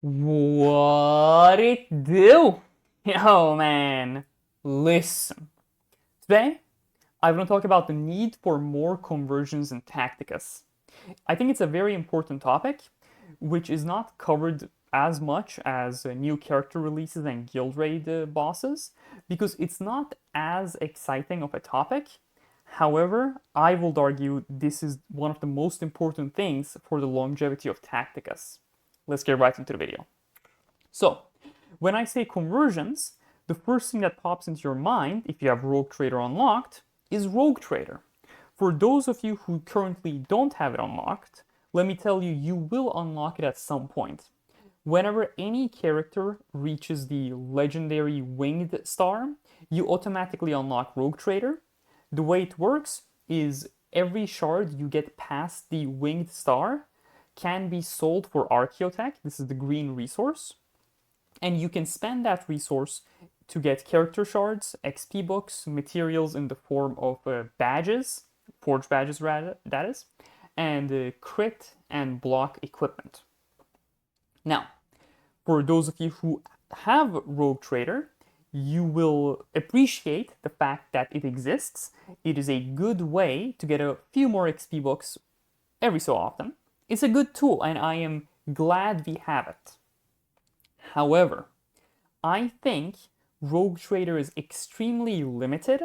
What it do? Yo, man. Listen. Today, I'm going to talk about the need for more conversions in Tacticus. I think it's a very important topic, which is not covered as much as new character releases and guild raid bosses, because it's not as exciting of a topic. However, I would argue this is one of the most important things for the longevity of Tacticus. Let's get right into the video. So, when I say conversions, the first thing that pops into your mind, if you have Rogue Trader unlocked, is Rogue Trader. For those of you who currently don't have it unlocked, let me tell you, you will unlock it at some point. Whenever any character reaches the legendary winged star, you automatically unlock Rogue Trader. The way it works is every shard you get past the winged star can be sold for Archaeotech. This is the green resource. And you can spend that resource to get character shards, XP books, materials in the form of badges, forge badges that is, and crit and block equipment. Now, for those of you who have Rogue Trader, you will appreciate the fact that it exists. It is a good way to get a few more XP books every so often. It's a good tool, and I am glad we have it. However, I think Rogue Trader is extremely limited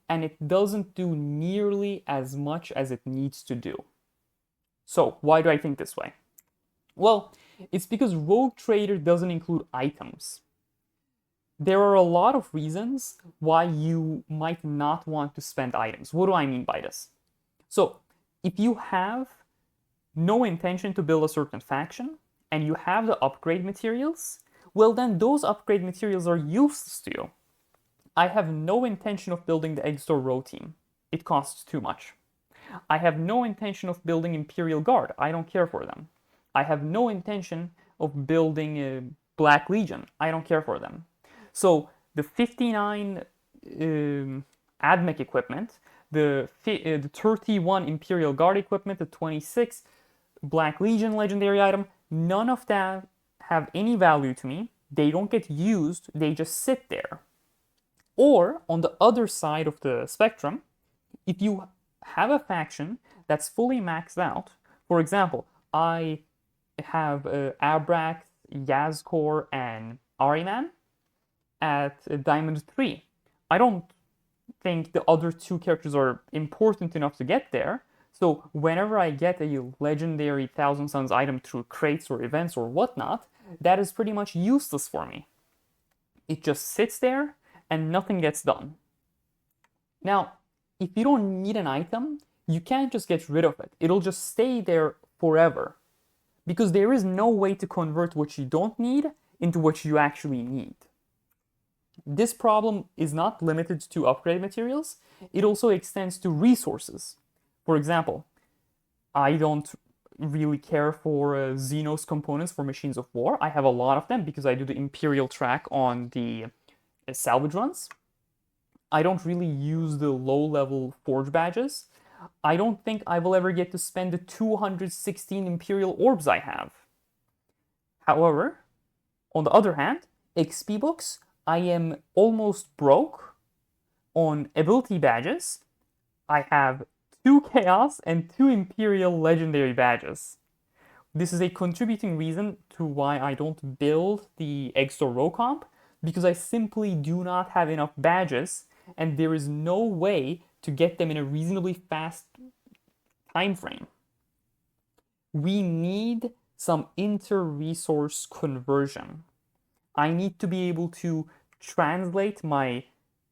and it doesn't do nearly as much as it needs to do. So, why do I think this way? Well, it's because Rogue Trader doesn't include items. There are a lot of reasons why you might not want to spend items. What do I mean by this? So, if you have no intention to build a certain faction, and you have the upgrade materials, well then those upgrade materials are useless to you. I have no intention of building the Eggstore Row team. It costs too much. I have no intention of building Imperial Guard. I don't care for them. I have no intention of building a Black Legion. I don't care for them. So the 59 AdMech equipment, the 31 Imperial Guard equipment, the 26 Black Legion legendary item, none of that have any value to me. They don't get used, they just sit there. Or, on the other side of the spectrum, if you have a faction that's fully maxed out, for example, I have Abrax, Yazkor, and Ariman at Diamond 3. I don't think the other two characters are important enough to get there, so whenever I get a legendary Thousand Suns item through crates or events or whatnot, that is pretty much useless for me. It just sits there and nothing gets done. Now, if you don't need an item, you can't just get rid of it. It'll just stay there forever. Because there is no way to convert what you don't need into what you actually need. This problem is not limited to upgrade materials, it also extends to resources. For example, I don't really care for Xenos components for Machines of War. I have a lot of them because I do the Imperial track on the salvage runs. I don't really use the low-level forge badges. I don't think I will ever get to spend the 216 Imperial orbs I have. However, on the other hand, XP books, I am almost broke on ability badges. I have 2 Chaos and 2 Imperial Legendary badges. This is a contributing reason to why I don't build the Eggstore Row comp, because I simply do not have enough badges, and there is no way to get them in a reasonably fast time frame. We need some inter-resource conversion. I need to be able to translate my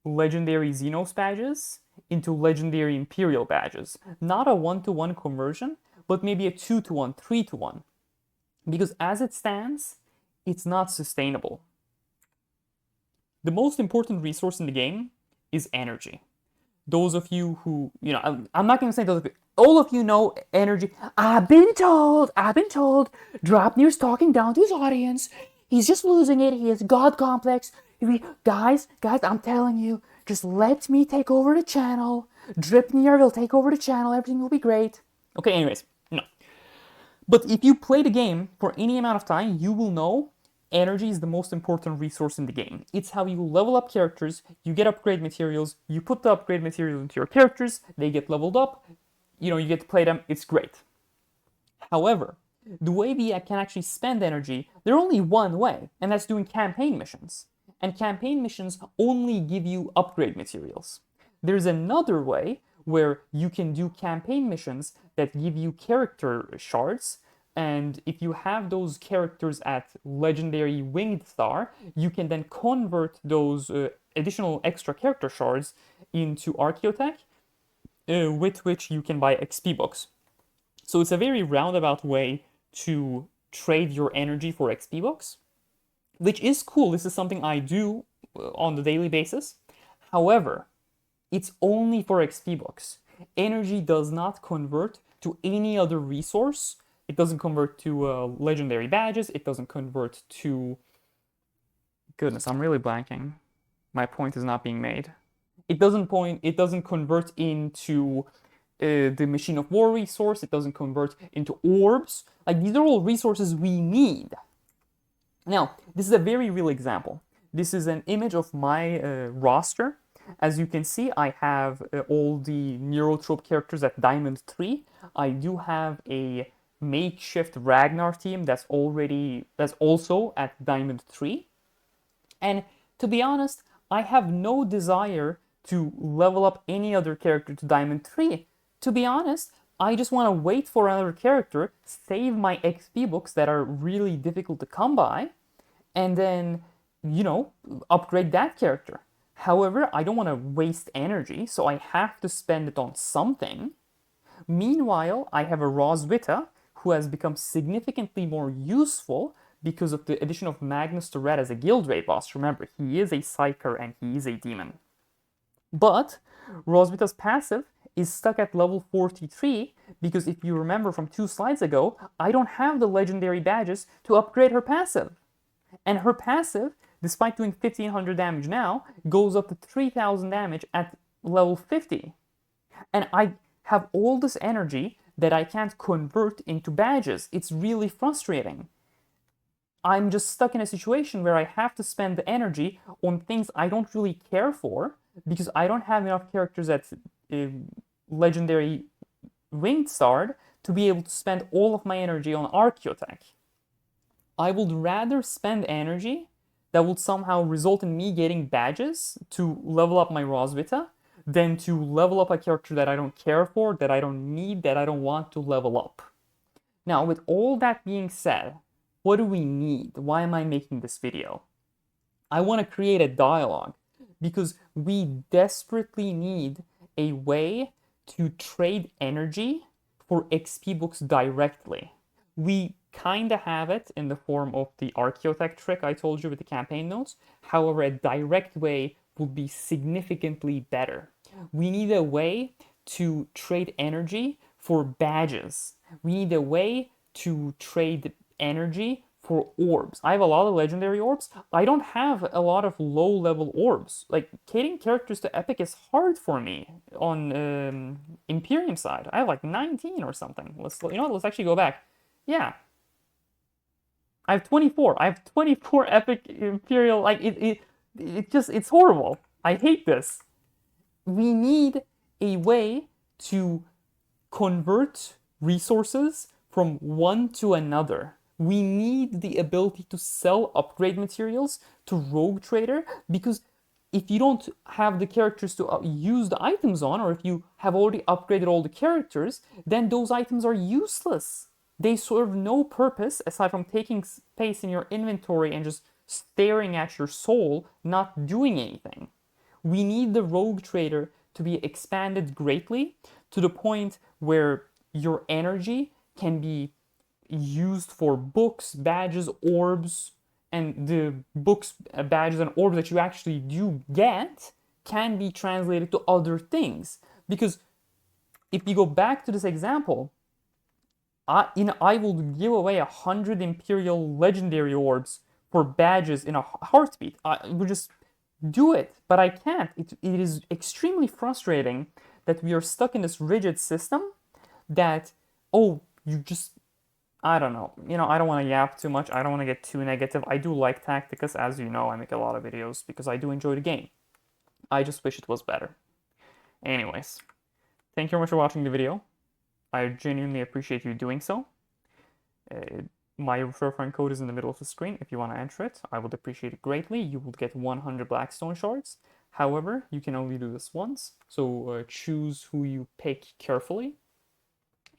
legendary Xenos badges into legendary Imperial badges. Not a 1-to-1 conversion, but maybe a 2-to-1, 3-to-1. Because as it stands, it's not sustainable. The most important resource in the game is energy. Those of you who, I'm not going to say those of you, all of you know energy. I've been told, Draupnir's talking down to his audience. He's just losing it. He has God complex. Guys, I'm telling you, just let me take over the channel. Draupnir will take over the channel. Everything will be great. Okay, anyways, no. But if you play the game for any amount of time, you will know energy is the most important resource in the game. It's how you level up characters, you get upgrade materials, you put the upgrade materials into your characters, they get leveled up, you get to play them, it's great. However, the way we can actually spend energy, there's only one way, and that's doing campaign missions. And campaign missions only give you upgrade materials. There's another way where you can do campaign missions that give you character shards, and if you have those characters at legendary winged star, you can then convert those additional extra character shards into Archaeotech, with which you can buy XP books. So it's a very roundabout way to trade your energy for XP books, which is cool. This is something I do on the daily basis. However, it's only for XP books. Energy does not convert to any other resource. It doesn't convert to legendary badges. It doesn't convert to... Goodness, I'm really blanking. My point is not being made. It doesn't convert into the Machine of War resource. It doesn't convert into orbs. Like, these are all resources we need. Now, this is a very real example. This is an image of my roster. As you can see, I have all the Neurotrope characters at Diamond 3. I do have a makeshift Ragnar team that's also at Diamond 3. And to be honest, I have no desire to level up any other character to Diamond 3. To be honest, I just want to wait for another character, save my XP books that are really difficult to come by, and then, upgrade that character. However, I don't want to waste energy, so I have to spend it on something. Meanwhile, I have a Roswitha, who has become significantly more useful because of the addition of Magnus to Red as a guild raid boss. Remember, he is a Psyker and he is a demon. But Roswitha's passive is stuck at level 43 because if you remember from 2 slides ago, I don't have the legendary badges to upgrade her passive. And her passive, despite doing 1500 damage now, goes up to 3000 damage at level 50. And I have all this energy that I can't convert into badges. It's really frustrating. I'm just stuck in a situation where I have to spend the energy on things I don't really care for because I don't have enough characters at legendary winged star to be able to spend all of my energy on Archaeotech. I would rather spend energy that would somehow result in me getting badges to level up my Roswitha than to level up a character that I don't care for, that I don't need, that I don't want to level up. Now, with all that being said, what do we need? Why am I making this video? I want to create a dialogue because we desperately need a way to trade energy for XP books directly. We kind of have it in the form of the Archaeotech trick I told you with the campaign notes. However, a direct way would be significantly better. We need a way to trade energy for badges. We need a way to trade energy for orbs. I have a lot of legendary orbs. I don't have a lot of low-level orbs. Like, getting characters to epic is hard for me on Imperium side. I have like 19 or something. Let's actually go back. Yeah. I have 24. I have 24 epic Imperial. Like, it's horrible. I hate this. We need a way to convert resources from one to another. We need the ability to sell upgrade materials to Rogue Trader because if you don't have the characters to use the items on, or if you have already upgraded all the characters, then those items are useless. They serve no purpose aside from taking space in your inventory and just staring at your soul, not doing anything. We need the Rogue Trader to be expanded greatly to the point where your energy can be used for books, badges, orbs, and the books, badges, and orbs that you actually do get can be translated to other things. Because if you go back to this example, I will give away 100 Imperial Legendary Orbs for badges in a heartbeat. I would just do it, but I can't. It is extremely frustrating that we are stuck in this rigid system that, I don't know. You know, I don't want to yap too much. I don't want to get too negative. I do like Tacticus. As you know, I make a lot of videos because I do enjoy the game. I just wish it was better. Anyways, thank you very much for watching the video. I genuinely appreciate you doing so. My referral code is in the middle of the screen if you want to enter it. I would appreciate it greatly. You will get 100 Blackstone shards. However, you can only do this once, so choose who you pick carefully.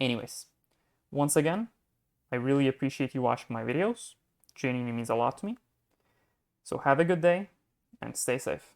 Anyways, once again, I really appreciate you watching my videos. Genuinely means a lot to me. So have a good day and stay safe.